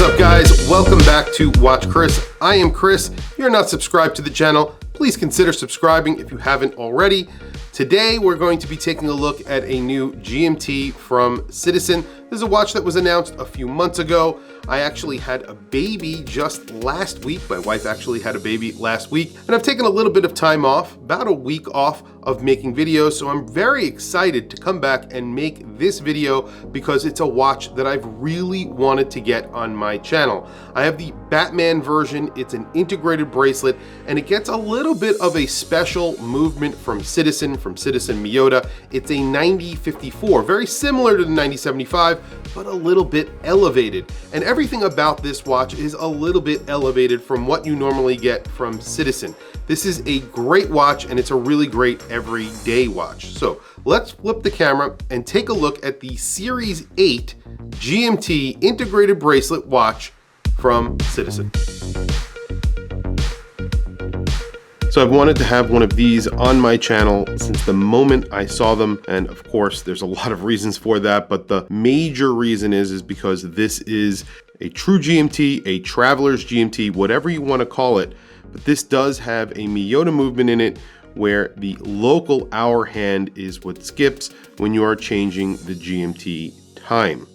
What's up, guys? Welcome back to Watch Chris. I am Chris. If you're not subscribed to the channel, please consider subscribing if you haven't already. Today, we're going to be taking a look at a new GMT from Citizen. This is a watch that was announced a few months ago. I actually had a baby just last week. My wife actually had a baby last week, and I've taken a little bit of time off, about a week off of making videos. So I'm very excited to come back and make this video because it's a watch that I've really wanted to get on my channel. I have the Batman version. It's an integrated bracelet, and it gets a little bit of a special movement from Citizen Miyota. It's a 9054, very similar to the 9075, but a little bit elevated. And everything about this watch is a little bit elevated from what you normally get from Citizen. This is a great watch, and it's a really great everyday watch. So let's flip the camera and take a look at the Series 8 GMT integrated bracelet watch from Citizen. So I've wanted to have one of these on my channel since the moment I saw them. And of course, there's a lot of reasons for that, but the major reason is because this is a true GMT, a traveler's GMT, whatever you want to call it. But this does have a Miyota movement in it where the local hour hand is what skips when you are changing the GMT time.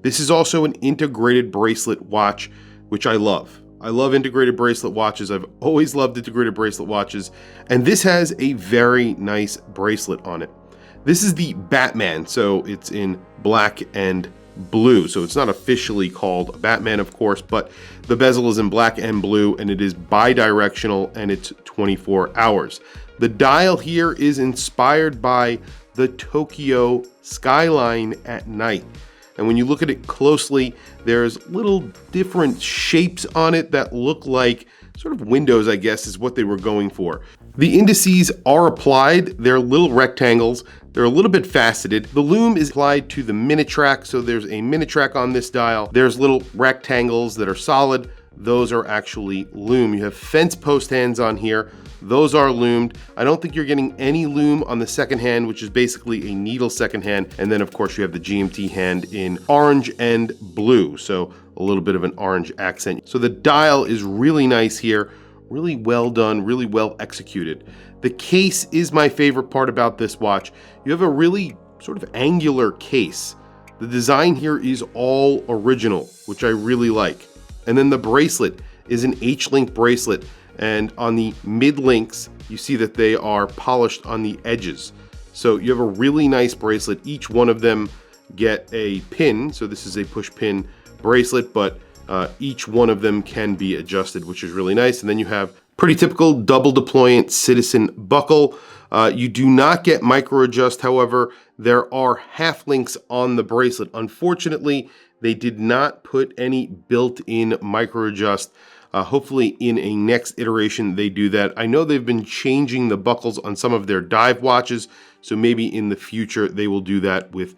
This is also an integrated bracelet watch, which I love. I love integrated bracelet watches. I've always loved integrated bracelet watches. And this has a very nice bracelet on it. This is the Batman, so it's in black and blue. So it's not officially called a Batman, of course, but the bezel is in black and blue, and it is bi-directional, and it's 24 hours. The dial here is inspired by the Tokyo skyline at night. And when you look at it closely, there's little different shapes on it that look like sort of windows, I guess, is what they were going for. The indices are applied. They're little rectangles. They're a little bit faceted. The lume is applied to the minute track. So there's a minute track on this dial. There's little rectangles that are solid. Those are actually lume. You have fence post hands on here. Those are lumed. I don't think you're getting any lume on the second hand, which is basically a needle second hand. And then of course you have the GMT hand in orange and blue. So a little bit of an orange accent. So the dial is really nice here, really well done, really well executed. The case is my favorite part about this watch. You have a really sort of angular case. The design here is all original, which I really like. And then the bracelet is an H-link bracelet. And on the mid links, you see that they are polished on the edges. So you have a really nice bracelet. Each one of them get a pin. So this is a push pin bracelet, but each one of them can be adjusted, which is really nice. And then you have pretty typical double deployant Citizen buckle. You do not get micro adjust. However, there are half links on the bracelet. Unfortunately, they did not put any built-in micro adjust. Hopefully in a next iteration they do that. I know they've been changing the buckles on some of their dive watches, so maybe in the future they will do that with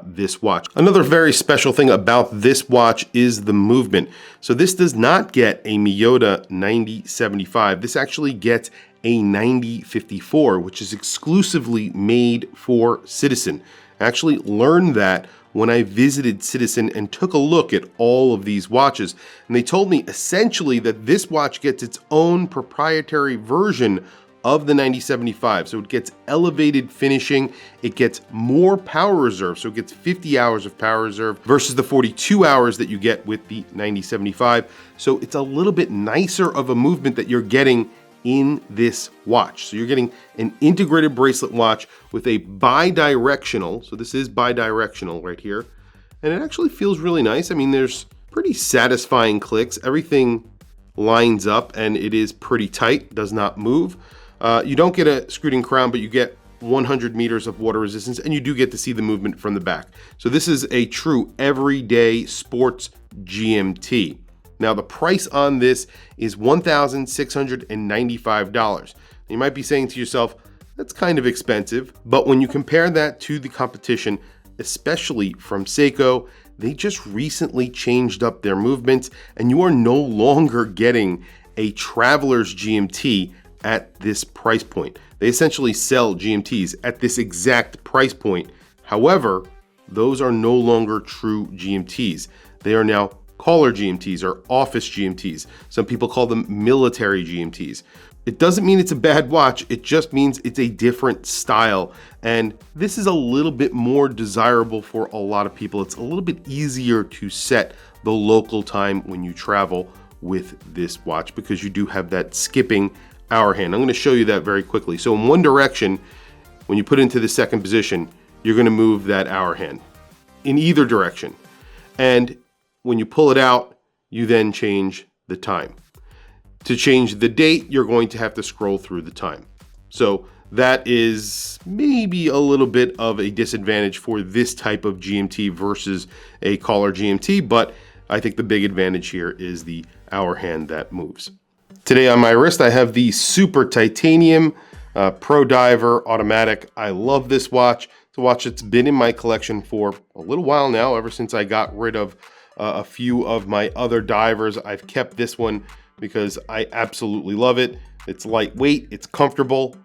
this watch. Another very special thing about this watch is the movement. So this does not get a Miyota 9075. This actually gets a 9054, which is exclusively made for Citizen. I actually learned that when I visited Citizen and took a look at all of these watches. And they told me essentially that this watch gets its own proprietary version of the 9075. So it gets elevated finishing, it gets more power reserve. So it gets 50 hours of power reserve versus the 42 hours that you get with the 9075. So it's a little bit nicer of a movement that you're getting in this watch. So you're getting an integrated bracelet watch with a bi-directional. So this is bi-directional right here. And it actually feels really nice. I mean, there's pretty satisfying clicks. Everything lines up and it is pretty tight, does not move. You don't get a screwed-in crown, but you get 100 meters of water resistance, and you do get to see the movement from the back. So this is a true everyday sports GMT. Now the price on this is $1,695. You might be saying to yourself, that's kind of expensive, but when you compare that to the competition, especially from Seiko, they just recently changed up their movements, and you are no longer getting a traveler's GMT at this price point. They essentially sell GMTs at this exact price point. However, those are no longer true GMTs. They are now caller GMTs or office GMTs. Some people call them military GMTs. It doesn't mean it's a bad watch, it just means it's a different style. And this is a little bit more desirable for a lot of people. It's a little bit easier to set the local time when you travel with this watch because you do have that skipping hour hand. I'm going to show you that very quickly. So in one direction, when you put it into the second position, you're going to move that hour hand in either direction. And when you pull it out, you then change the time. To change the date, you're going to have to scroll through the time. So that is maybe a little bit of a disadvantage for this type of GMT versus a caller GMT, but I think the big advantage here is the hour hand that moves. Today on my wrist, I have the Super Titanium Pro Diver Automatic. I love this watch. It's a watch that's been in my collection for a little while now, ever since I got rid of a few of my other divers. I've kept this one because I absolutely love it. It's lightweight, it's comfortable,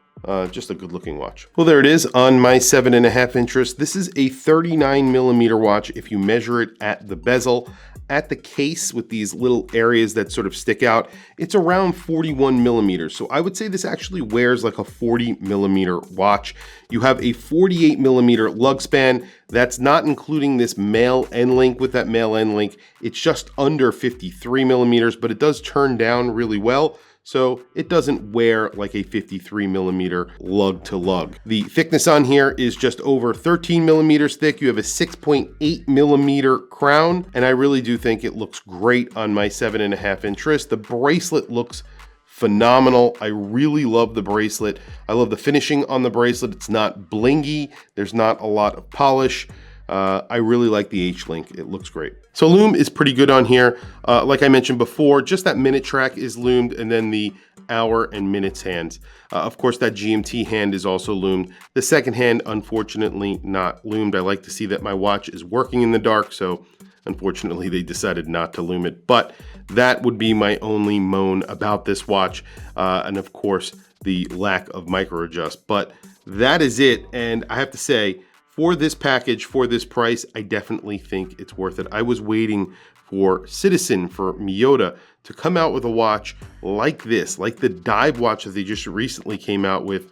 just a good looking watch. Well, there it is on my 7.5 inch wrist. This is a 39mm watch if you measure it at the bezel. At the case with these little areas that sort of stick out, it's around 41mm. So I would say this actually wears like a 40mm watch. You have a 48mm lug span. That's not including this male end link. With that male end link, it's just under 53mm, but it does turn down really well. So it doesn't wear like a 53mm lug to lug. The thickness on here is just over 13mm thick. You have a 6.8mm crown, and I really do think it looks great on my 7.5 inch wrist. The bracelet looks phenomenal. I really love the bracelet. I love the finishing on the bracelet. It's not blingy. There's not a lot of polish. I really like the H-Link. It looks great. So lume is pretty good on here. Like I mentioned before, just that minute track is lumed, and then the hour and minutes hands. Of course, that GMT hand is also lumed. The second hand, unfortunately, not lumed. I like to see that my watch is working in the dark, so unfortunately they decided not to lume it. But that would be my only moan about this watch. And of course, the lack of micro adjust. But that is it, and I have to say, for this package, for this price, I definitely think it's worth it. I was waiting for Citizen, for Miyota, to come out with a watch like this, like the dive watch that they just recently came out with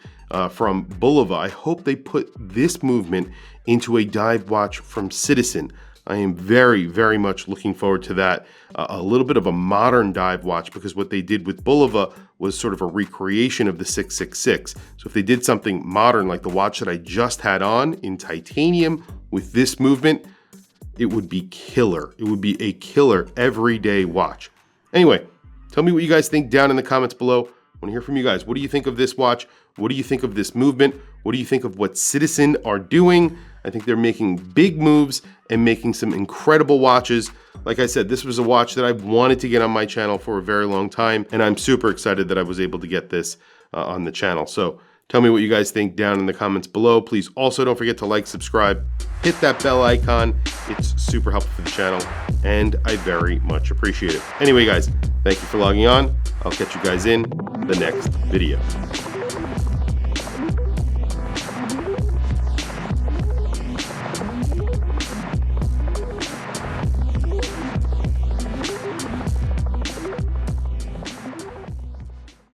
from Bulova. I hope they put this movement into a dive watch from Citizen. I am very, very much looking forward to that. A little bit of a modern dive watch, because what they did with Bulova was sort of a recreation of the 666. So if they did something modern like the watch that I just had on in titanium with this movement, it would be killer. It would be a killer everyday watch. Anyway, tell me what you guys think down in the comments below. I want to hear from you guys. What do you think of this watch? What do you think of this movement? What do you think of what Citizen are doing? I think they're making big moves and making some incredible watches. Like I said, this was a watch that I wanted to get on my channel for a very long time, and I'm super excited that I was able to get this on the channel. So tell me what you guys think down in the comments below. Please also don't forget to like, subscribe, hit that bell icon. It's super helpful for the channel, and I very much appreciate it. Anyway, guys, thank you for logging on. I'll catch you guys in the next video.